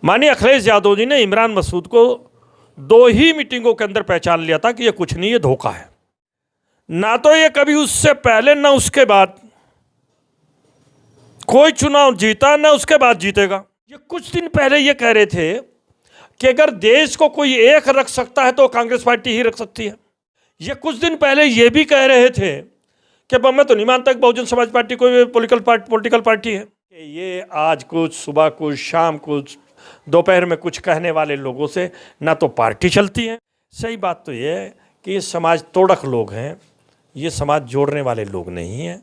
माननीय अखिलेश यादव जी ने इमरान मसूद को 2 ही मीटिंगों के अंदर पहचान लिया था कि ये कुछ नहीं, ये धोखा है। ना तो ये कभी उससे पहले ना उसके बाद कोई चुनाव जीता, ना उसके बाद जीतेगा। ये कुछ दिन पहले ये कह रहे थे कि अगर देश को कोई एक रख सकता है तो कांग्रेस पार्टी ही रख सकती है। ये कुछ दिन पहले ये भी कह रहे थे कि मैं तो नहीं मानता कि बहुजन समाज पार्टी कोई पॉलिटिकल पार्टी है। ये आज कुछ, सुबह कुछ, शाम कुछ, दोपहर में कुछ कहने वाले लोगों से ना तो पार्टी चलती है। सही बात तो ये है कि ये समाज तोड़क लोग हैं, ये समाज जोड़ने वाले लोग नहीं हैं।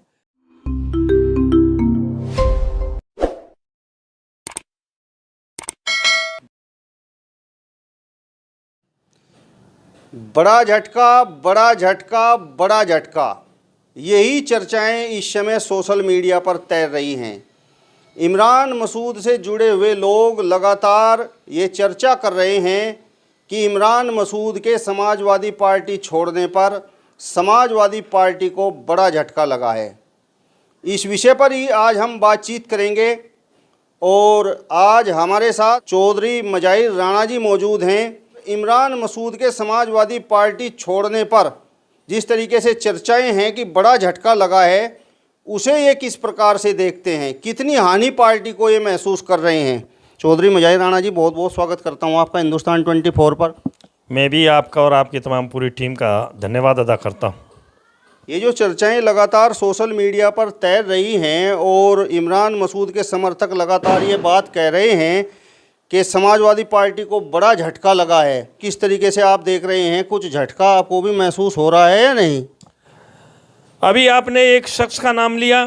बड़ा झटका, बड़ा झटका, बड़ा झटका, यही चर्चाएं इस समय सोशल मीडिया पर तैर रही हैं। इमरान मसूद से जुड़े हुए लोग लगातार ये चर्चा कर रहे हैं कि इमरान मसूद के समाजवादी पार्टी छोड़ने पर समाजवादी पार्टी को बड़ा झटका लगा है। इस विषय पर ही आज हम बातचीत करेंगे और आज हमारे साथ चौधरी मजाहिर राणा जी मौजूद हैं। इमरान मसूद के समाजवादी पार्टी छोड़ने पर जिस तरीके से चर्चाएं हैं कि बड़ा झटका लगा है, उसे ये किस प्रकार से देखते हैं, कितनी हानि पार्टी को ये महसूस कर रहे हैं। चौधरी मजाहिर राणा जी, बहुत बहुत स्वागत करता हूं आपका हिंदुस्तान 24 पर। मैं भी आपका और आपकी तमाम पूरी टीम का धन्यवाद अदा करता हूं। ये जो चर्चाएं लगातार सोशल मीडिया पर तैर रही हैं और इमरान मसूद के समर्थक लगातार ये बात कह रहे हैं कि समाजवादी पार्टी को बड़ा झटका लगा है, किस तरीके से आप देख रहे हैं? कुछ झटका आपको भी महसूस हो रहा है या नहीं? अभी आपने एक शख्स का नाम लिया,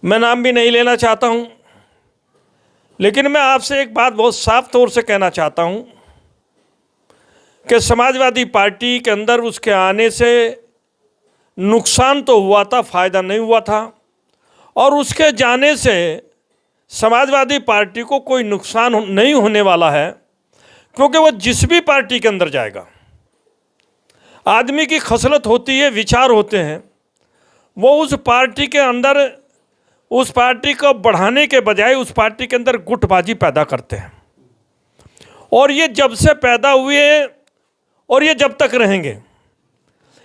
मैं नाम भी नहीं लेना चाहता हूं, लेकिन मैं आपसे एक बात बहुत साफ तौर से कहना चाहता हूं कि समाजवादी पार्टी के अंदर उसके आने से नुकसान तो हुआ था, फ़ायदा नहीं हुआ था। और उसके जाने से समाजवादी पार्टी को कोई नुकसान नहीं होने वाला है, क्योंकि वो जिस भी पार्टी के अंदर जाएगा, आदमी की खसलत होती है, विचार होते हैं, वो उस पार्टी के अंदर उस पार्टी को बढ़ाने के बजाय उस पार्टी के अंदर गुटबाजी पैदा करते हैं। और ये जब से पैदा हुए और ये जब तक रहेंगे,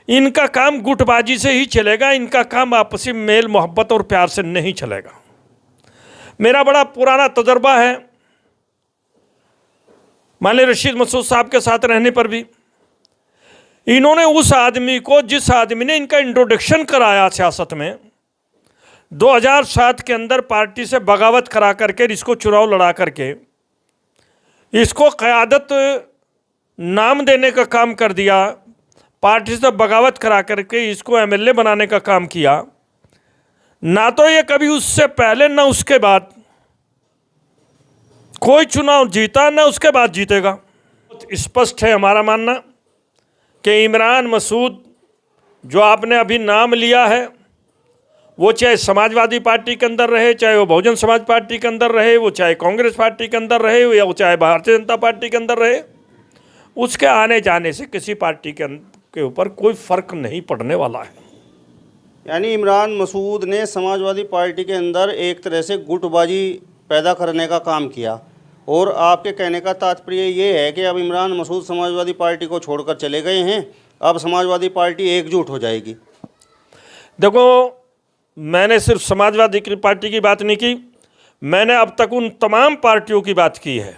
इनका काम गुटबाजी से ही चलेगा, इनका काम आपसी मेल मोहब्बत और प्यार से नहीं चलेगा। मेरा बड़ा पुराना तजर्बा है, माननीय रशीद मसूद साहब के साथ रहने पर भी इन्होंने उस आदमी को, जिस आदमी ने इनका इंट्रोडक्शन कराया सियासत में, 2007 के अंदर पार्टी से बगावत करा करके, इसको चुनाव लड़ा करके, इसको क़यादत नाम देने का काम कर दिया, पार्टी से बगावत करा करके इसको एमएलए बनाने का काम किया। ना तो ये कभी उससे पहले ना उसके बाद कोई चुनाव जीता, ना उसके बाद जीतेगा। स्पष्ट है हमारा मानना कि इमरान मसूद जो आपने अभी नाम लिया है, वो चाहे समाजवादी पार्टी के अंदर रहे, चाहे वो बहुजन समाज पार्टी के अंदर रहे, वो चाहे कांग्रेस पार्टी के अंदर रहे, या वो चाहे भारतीय जनता पार्टी के अंदर रहे, उसके आने जाने से किसी पार्टी के ऊपर कोई फ़र्क नहीं पड़ने वाला है। यानी इमरान मसूद ने समाजवादी पार्टी के अंदर एक तरह से गुटबाजी पैदा करने का काम किया, और आपके कहने का तात्पर्य ये है कि अब इमरान मसूद समाजवादी पार्टी को छोड़कर चले गए हैं, अब समाजवादी पार्टी एकजुट हो जाएगी। देखो, मैंने सिर्फ समाजवादी पार्टी की बात नहीं की, मैंने अब तक उन तमाम पार्टियों की बात की है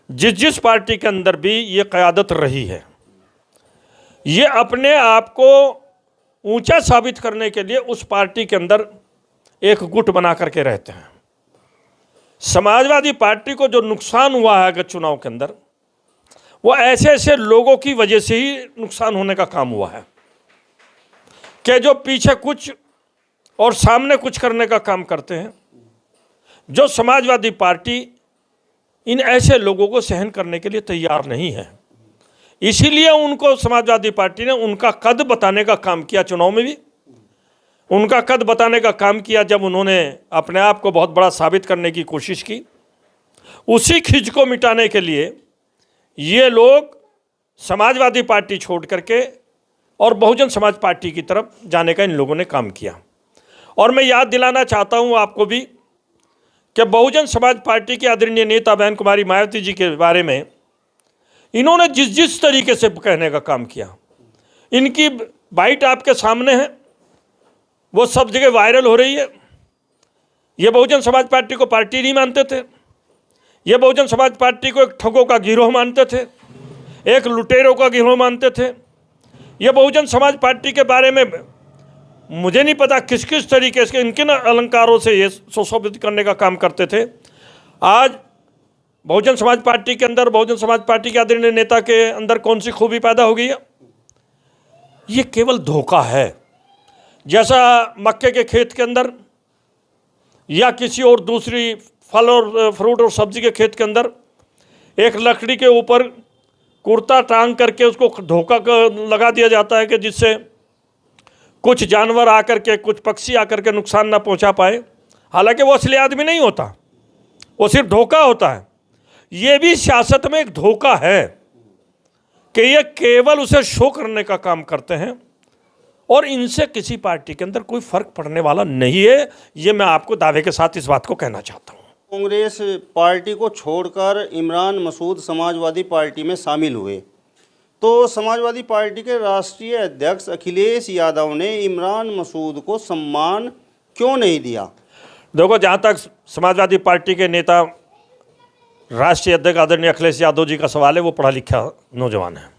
जिस पार्टी के अंदर भी ये क़यादत रही है। ये अपने आप को ऊंचा साबित करने के लिए उस पार्टी के अंदर एक गुट बना करके रहते हैं। समाजवादी पार्टी को जो नुकसान हुआ है अगर चुनाव के अंदर, वो ऐसे ऐसे लोगों की वजह से ही नुकसान होने का काम हुआ है कि जो पीछे कुछ और सामने कुछ करने का काम करते हैं। जो समाजवादी पार्टी इन ऐसे लोगों को सहन करने के लिए तैयार नहीं है, इसीलिए उनको समाजवादी पार्टी ने उनका कद बताने का काम किया। चुनाव में भी उनका कद बताने का काम किया, जब उन्होंने अपने आप को बहुत बड़ा साबित करने की कोशिश की। उसी खिज को मिटाने के लिए ये लोग समाजवादी पार्टी छोड़ करके और बहुजन समाज पार्टी की तरफ जाने का इन लोगों ने काम किया। और मैं याद दिलाना चाहता हूँ आपको भी कि बहुजन समाज पार्टी की आदरणीय नेता बहन कुमारी मायावती जी के बारे में इन्होंने जिस जिस तरीके से कहने का काम किया, इनकी बाइट आपके सामने है, वो सब जगह वायरल हो रही है। ये बहुजन समाज पार्टी को पार्टी नहीं मानते थे, ये बहुजन समाज पार्टी को एक ठगों का गिरोह मानते थे, एक लुटेरों का गिरोह मानते थे। ये बहुजन समाज पार्टी के बारे में मुझे नहीं पता किस किस तरीके से इनके अलंकारों से ये सुशोभित करने का काम करते थे। आज बहुजन समाज पार्टी के अंदर, बहुजन समाज पार्टी के आदरणीय नेता के अंदर कौन सी खूबी पैदा हो गई है? ये केवल धोखा है। जैसा मक्के के खेत के अंदर या किसी और दूसरी फल और फ्रूट और सब्जी के खेत के अंदर एक लकड़ी के ऊपर कुर्ता टांग करके उसको धोखा लगा दिया जाता है कि जिससे कुछ जानवर आकर के, कुछ पक्षी आकर के नुकसान ना पहुंचा पाए। हालांकि वो असली आदमी नहीं होता, वो सिर्फ धोखा होता है। ये भी सियासत में एक धोखा है कि ये केवल उसे शो करने का काम करते हैं और इनसे किसी पार्टी के अंदर कोई फर्क पड़ने वाला नहीं है। ये मैं आपको दावे के साथ इस बात को कहना चाहता हूँ। कांग्रेस पार्टी को छोड़कर इमरान मसूद समाजवादी पार्टी में शामिल हुए, तो समाजवादी पार्टी के राष्ट्रीय अध्यक्ष अखिलेश यादव ने इमरान मसूद को सम्मान क्यों नहीं दिया? देखो, जहाँ तक समाजवादी पार्टी के नेता राष्ट्रीय अध्यक्ष आदरणीय अखिलेश यादव जी का सवाल है, वो पढ़ा लिखा नौजवान है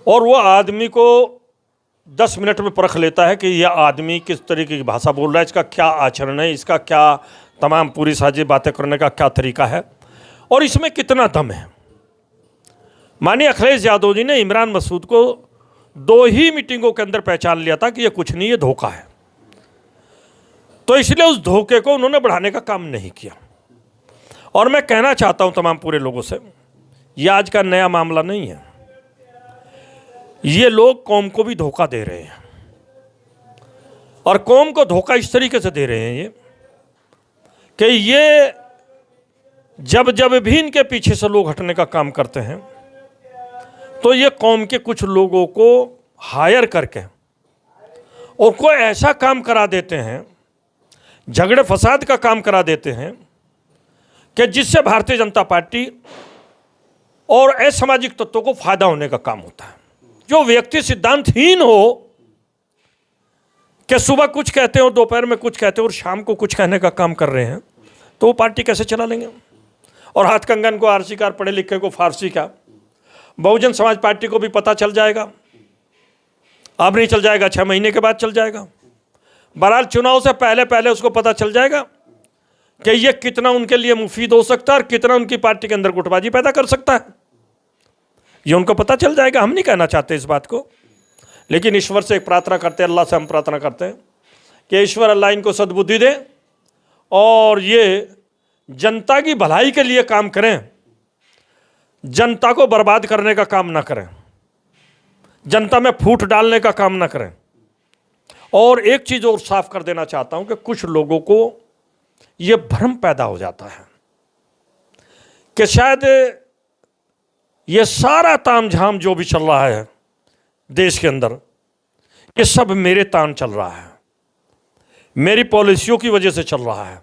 और वो आदमी को 10 मिनट में परख लेता है कि यह आदमी किस तरीके की भाषा बोल रहा है, इसका क्या आचरण है, इसका क्या तमाम पूरी साझी बातें करने का क्या तरीका है और इसमें कितना दम है। माननीय अखिलेश यादव जी ने इमरान मसूद को 2 ही मीटिंगों के अंदर पहचान लिया था कि ये कुछ नहीं, ये धोखा है। तो इसलिए उस धोखे को उन्होंने बढ़ाने का काम नहीं किया। और मैं कहना चाहता हूं तमाम पूरे लोगों से, ये आज का नया मामला नहीं है। ये लोग कौम को भी धोखा दे रहे हैं और कौम को धोखा इस तरीके से दे रहे हैं ये कि ये जब जब भी इनके पीछे से लोग हटने का काम करते हैं तो ये कौम के कुछ लोगों को हायर करके और कोई ऐसा काम करा देते हैं, झगड़े फसाद का काम करा देते हैं कि जिससे भारतीय जनता पार्टी और असामाजिक तत्वों को फायदा होने का काम होता है। जो व्यक्ति सिद्धांतहीन हो कि सुबह कुछ कहते हैं और दोपहर में कुछ कहते हैं और शाम को कुछ कहने का काम कर रहे हैं, तो वो पार्टी कैसे चला लेंगे? और हाथ कंगन को आरसी कार, पढ़े लिखे को फारसी का। बहुजन समाज पार्टी को भी पता चल जाएगा, अब नहीं चल जाएगा, 6 महीने के बाद चल जाएगा। बहरहाल चुनाव से पहले पहले उसको पता चल जाएगा कि ये कितना उनके लिए मुफीद हो सकता है और कितना उनकी पार्टी के अंदर गुटबाजी पैदा कर सकता है। ये उनको पता चल जाएगा। हम नहीं कहना चाहते इस बात को, लेकिन ईश्वर से एक प्रार्थना करते हैं, अल्लाह से हम प्रार्थना करते हैं कि ईश्वर अल्लाह इनको सद्बुद्धि दे और ये जनता की भलाई के लिए काम करें, जनता को बर्बाद करने का काम ना करें, जनता में फूट डालने का काम ना करें। और एक चीज़ और साफ कर देना चाहता हूं कि कुछ लोगों को ये भ्रम पैदा हो जाता है कि शायद ये सारा तामझाम जो भी चल रहा है देश के अंदर, ये सब मेरे तान चल रहा है, मेरी पॉलिसियों की वजह से चल रहा है।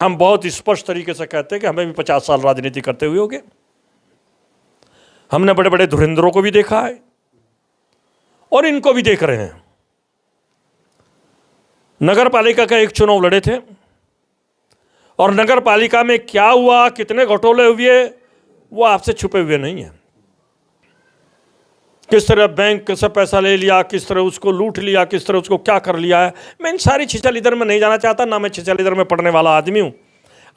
हम बहुत स्पष्ट तरीके से कहते हैं कि हमें भी 50 साल राजनीति करते हुए हो गए। हमने बड़े बड़े धुरंधरों को भी देखा है और इनको भी देख रहे हैं। नगर पालिका का एक चुनाव लड़े थे और नगर पालिका में क्या हुआ, कितने घोटाले हुए, वो आपसे छुपे हुए नहीं है। किस तरह बैंक से पैसा ले लिया, किस तरह उसको लूट लिया, किस तरह उसको क्या कर लिया है। मैं इन सारी छिछल इधर में नहीं जाना चाहता, ना मैं छिछल इधर में पढ़ने वाला आदमी हूँ।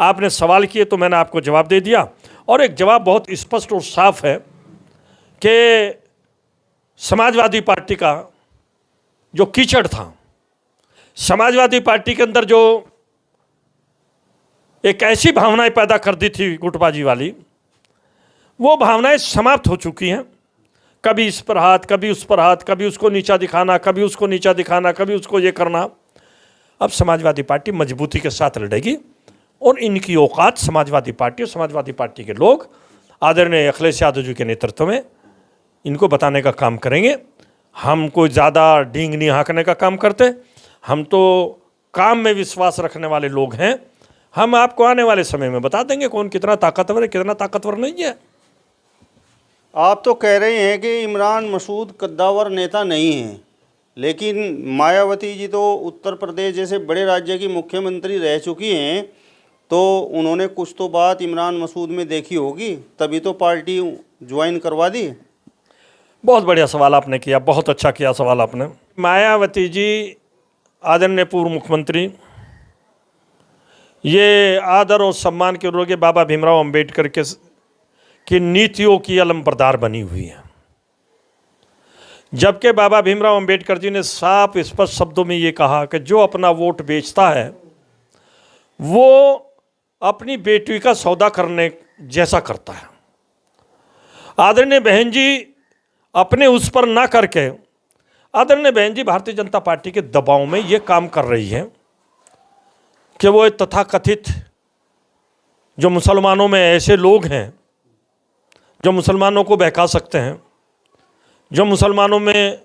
आपने सवाल किए तो मैंने आपको जवाब दे दिया और एक जवाब बहुत स्पष्ट और साफ है कि समाजवादी पार्टी का जो कीचड़ था, समाजवादी पार्टी के अंदर जो एक ऐसी भावनाएं पैदा कर दी थी गुटबाजी वाली, वो भावनाएं समाप्त हो चुकी हैं। कभी इस पर हाथ, कभी उस पर हाथ, कभी उसको नीचा दिखाना, कभी उसको नीचा दिखाना, कभी उसको ये करना। अब समाजवादी पार्टी मजबूती के साथ लड़ेगी और इनकी औकात समाजवादी पार्टी और समाजवादी पार्टी के लोग आदरणीय अखिलेश यादव जी के नेतृत्व में इनको बताने का काम करेंगे। हम कोई ज़्यादा डींग नहीं हाँकने का काम करते, हम तो काम में विश्वास रखने वाले लोग हैं। हम आपको आने वाले समय में बता देंगे कौन कितना ताकतवर है, कितना ताकतवर नहीं है। आप तो कह रहे हैं कि इमरान मसूद कद्दावर नेता नहीं है, लेकिन मायावती जी तो उत्तर प्रदेश जैसे बड़े राज्य की मुख्यमंत्री रह चुकी हैं, तो उन्होंने कुछ तो बात इमरान मसूद में देखी होगी, तभी तो पार्टी ज्वाइन करवा दी। बहुत बढ़िया सवाल आपने किया, बहुत अच्छा किया सवाल आपने। मायावती जी आदरणीय पूर्व मुख्यमंत्री, ये आदर और सम्मान के योग्य बाबा भीमराव अंबेडकर की नीतियों की अलंबरदार बनी हुई है। जबकि बाबा भीमराव अंबेडकर जी ने साफ स्पष्ट शब्दों में ये कहा कि जो अपना वोट बेचता है वो अपनी बेटी का सौदा करने जैसा करता है। आदरणीय बहन जी अपने उस पर ना करके, आदरणीय बहन जी भारतीय जनता पार्टी के दबाव में ये काम कर रही है कि वो तथाकथित जो मुसलमानों में ऐसे लोग हैं जो मुसलमानों को बहका सकते हैं, जो मुसलमानों में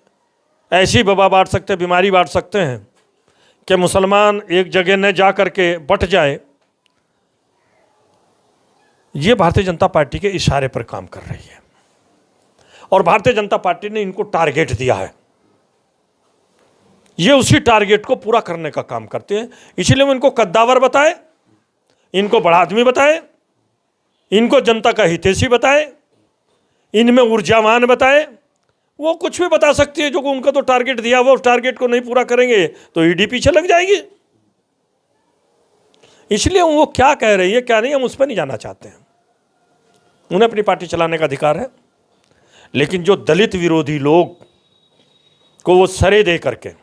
ऐसी वबा बांट सकते हैं, बीमारी बांट सकते हैं कि मुसलमान एक जगह न जा कर के बट जाए, ये भारतीय जनता पार्टी के इशारे पर काम कर रही है। और भारतीय जनता पार्टी ने इनको टारगेट दिया है, ये उसी टारगेट को पूरा करने का काम करते हैं। इसलिए वो इनको कद्दावर बताए, इनको बड़ा आदमी बताए, इनको जनता का हितैषी बताए, इनमें ऊर्जावान बताए। वो कुछ भी बता सकती है, जो उनका तो टारगेट दिया हुआ, उस टारगेट को नहीं पूरा करेंगे तो ईडी पीछे लग जाएगी। इसलिए वो क्या कह रही है क्या नहीं, हम उस पर नहीं जाना चाहते हैं। उन्हें अपनी पार्टी चलाने का अधिकार है, लेकिन जो दलित विरोधी लोग को वो सरे दे करके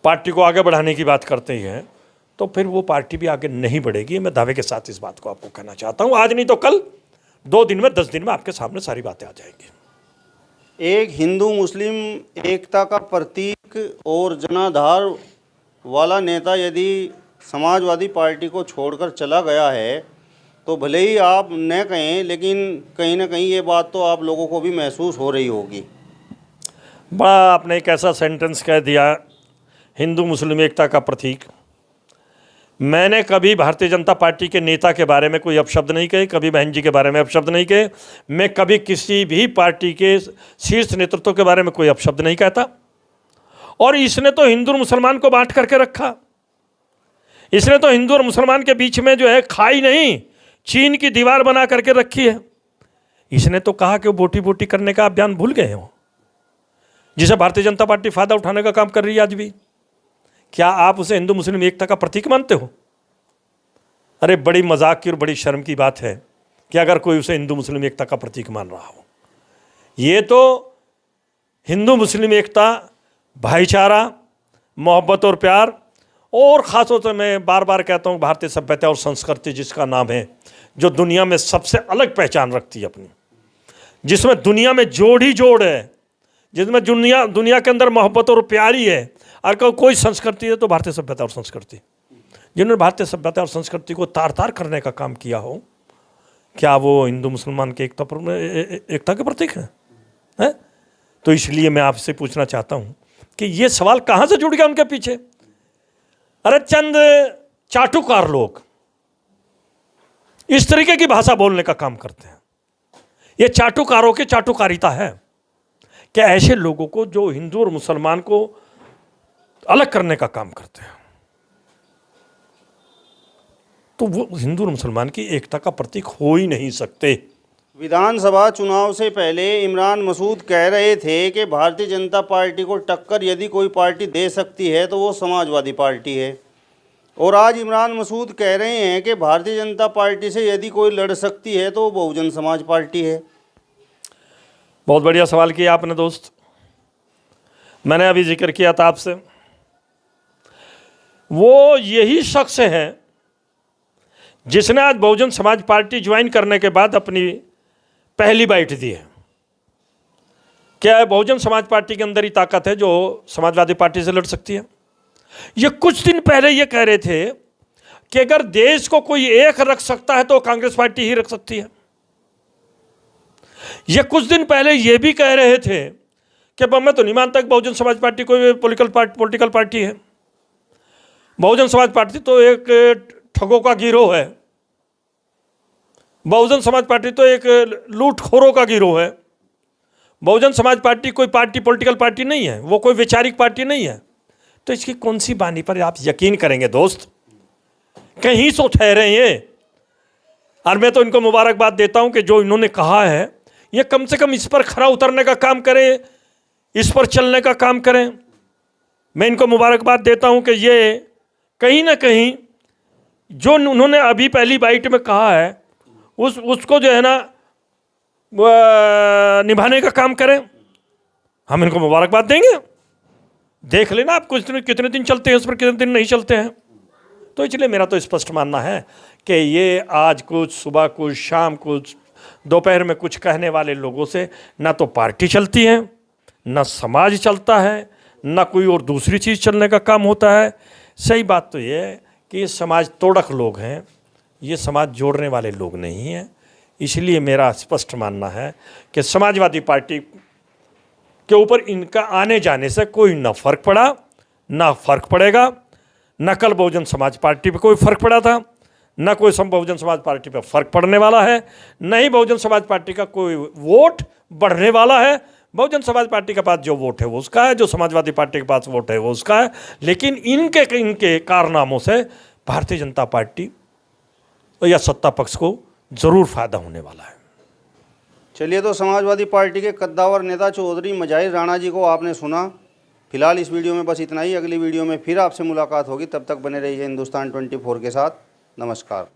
पार्टी को आगे बढ़ाने की बात करते हैं, तो फिर वो पार्टी भी आगे नहीं बढ़ेगी। मैं दावे के साथ इस बात को आपको कहना चाहता हूं। आज नहीं तो कल, 2 दिन में, 10 दिन में आपके सामने सारी बातें आ जाएंगी। एक हिंदू मुस्लिम एकता का प्रतीक और जनाधार वाला नेता यदि समाजवादी पार्टी को छोड़कर चला गया है, तो भले ही आप न कहें, लेकिन कहीं ना कहीं ये बात तो आप लोगों को भी महसूस हो रही होगी। बड़ा आपने एक ऐसा सेंटेंस कह दिया, हिंदू मुस्लिम एकता का प्रतीक। मैंने कभी भारतीय जनता पार्टी के नेता के बारे में कोई अपशब्द नहीं कहे, कभी बहन जी के बारे में अपशब्द नहीं कहे। मैं कभी किसी भी पार्टी के शीर्ष नेतृत्व के बारे में कोई अपशब्द नहीं कहता। और इसने तो हिंदू और मुसलमान को बांट करके रखा। इसने तो हिंदू और मुसलमान के बीच में जो है खाई नहीं, चीन की दीवार बना करके रखी है। इसने तो कहा कि वो बोटी बोटी करने का अभियान भूल गए हो, जिसे भारतीय जनता पार्टी फायदा उठाने का काम कर रही है आज भी। क्या आप उसे हिंदू मुस्लिम एकता का प्रतीक मानते हो? अरे बड़ी मजाक की और बड़ी शर्म की बात है कि अगर कोई उसे हिंदू मुस्लिम एकता का प्रतीक मान रहा हो। ये तो हिंदू मुस्लिम एकता, भाईचारा, मोहब्बत और प्यार, और ख़ासतौर से मैं बार बार कहता हूँ भारतीय सभ्यता और संस्कृति जिसका नाम है, जो दुनिया में सबसे अलग पहचान रखती है अपनी, जिसमें दुनिया में जोड़ ही जोड़ है, जिसमें दुनिया के अंदर मोहब्बत और प्यार ही है। और कोई संस्कृति है तो भारतीय सभ्यता और संस्कृति। जिन्होंने भारतीय सभ्यता और संस्कृति को तार तार करने का काम किया हो, क्या वो हिंदू मुसलमान के एकता के प्रतीक है? तो इसलिए मैं आपसे पूछना चाहता हूँ कि ये सवाल कहाँ से जुड़ गया उनके पीछे? अरे चंद चाटुकार लोग इस तरीके की भाषा बोलने का काम करते हैं। ये चाटुकारों की चाटुकारिता है कि ऐसे लोगों को जो हिंदू और मुसलमान को अलग करने का काम करते हैं, तो वो हिंदू और मुसलमान की एकता का प्रतीक हो ही नहीं सकते। विधानसभा चुनाव से पहले इमरान मसूद कह रहे थे कि भारतीय जनता पार्टी को टक्कर यदि कोई पार्टी दे सकती है तो वो समाजवादी पार्टी है। और आज इमरान मसूद कह रहे हैं कि भारतीय जनता पार्टी से यदि कोई लड़ सकती है तो वो बहुजन समाज पार्टी है। बहुत बढ़िया सवाल किया आपने दोस्त। मैंने अभी जिक्र किया था आपसे, वो यही शख्स है जिसने आज बहुजन समाज पार्टी ज्वाइन करने के बाद अपनी पहली बाइट दी है। क्या बहुजन समाज पार्टी के अंदर ही ताकत है जो समाजवादी पार्टी से लड़ सकती है? ये कुछ दिन पहले ये कह रहे थे कि अगर देश को कोई एक रख सकता है तो कांग्रेस पार्टी ही रख सकती है। ये कुछ दिन पहले ये भी कह रहे थे कि मैं तो नहीं मानता कि बहुजन समाज पार्टी कोई पॉलिटिकल पार्टी है। बहुजन समाज पार्टी तो एक ठगों का गिरोह है, बहुजन समाज पार्टी तो एक लूटखोरों का गिरोह है। बहुजन समाज पार्टी कोई पार्टी पॉलिटिकल पार्टी नहीं है, वो कोई वैचारिक पार्टी नहीं है। तो इसकी कौन सी बानी पर आप यकीन करेंगे दोस्त? कहीं सो ठहरे ये। और मैं तो इनको मुबारकबाद देता हूं कि जो इन्होंने कहा है ये कम से कम इस पर खरा उतरने का काम करें, इस पर चलने का काम करें। मैं इनको मुबारकबाद देता हूं कि ये कहीं ना कहीं जो उन्होंने अभी पहली बाइट में कहा है उसको जो है ना निभाने का काम करें। हम इनको मुबारकबाद देंगे। देख लेना आप कितने दिन चलते हैं, उस पर कितने दिन नहीं चलते हैं। तो इसलिए मेरा तो स्पष्ट मानना है कि ये आज कुछ, सुबह कुछ, शाम कुछ, दोपहर में कुछ कहने वाले लोगों से ना तो पार्टी चलती है, ना समाज चलता है, ना कोई और दूसरी चीज़ चलने का काम होता है। सही बात तो ये है कि ये समाज तोड़क लोग हैं, ये समाज जोड़ने वाले लोग नहीं हैं। इसलिए मेरा स्पष्ट मानना है कि समाजवादी पार्टी के ऊपर इनका आने जाने से कोई ना फर्क पड़ा, ना फर्क पड़ेगा। न कल बहुजन समाज पार्टी पे कोई फर्क पड़ा था, न कोई बहुजन समाज पार्टी पे फर्क पड़ने वाला है, न ही बहुजन समाज पार्टी का कोई वोट बढ़ने वाला है। बहुजन समाज पार्टी के पास जो वोट है वो उसका है, जो समाजवादी पार्टी के पास वोट है वो उसका है। लेकिन इनके कारनामों से भारतीय जनता पार्टी या सत्ता पक्ष को ज़रूर फायदा होने वाला है। चलिए, तो समाजवादी पार्टी के कद्दावर नेता चौधरी मज़ाहिर राणा जी को आपने सुना। फिलहाल इस वीडियो में बस इतना ही। अगली वीडियो में फिर आपसे मुलाकात होगी। तब तक बने रहिए हिंदुस्तान 24 के साथ। नमस्कार।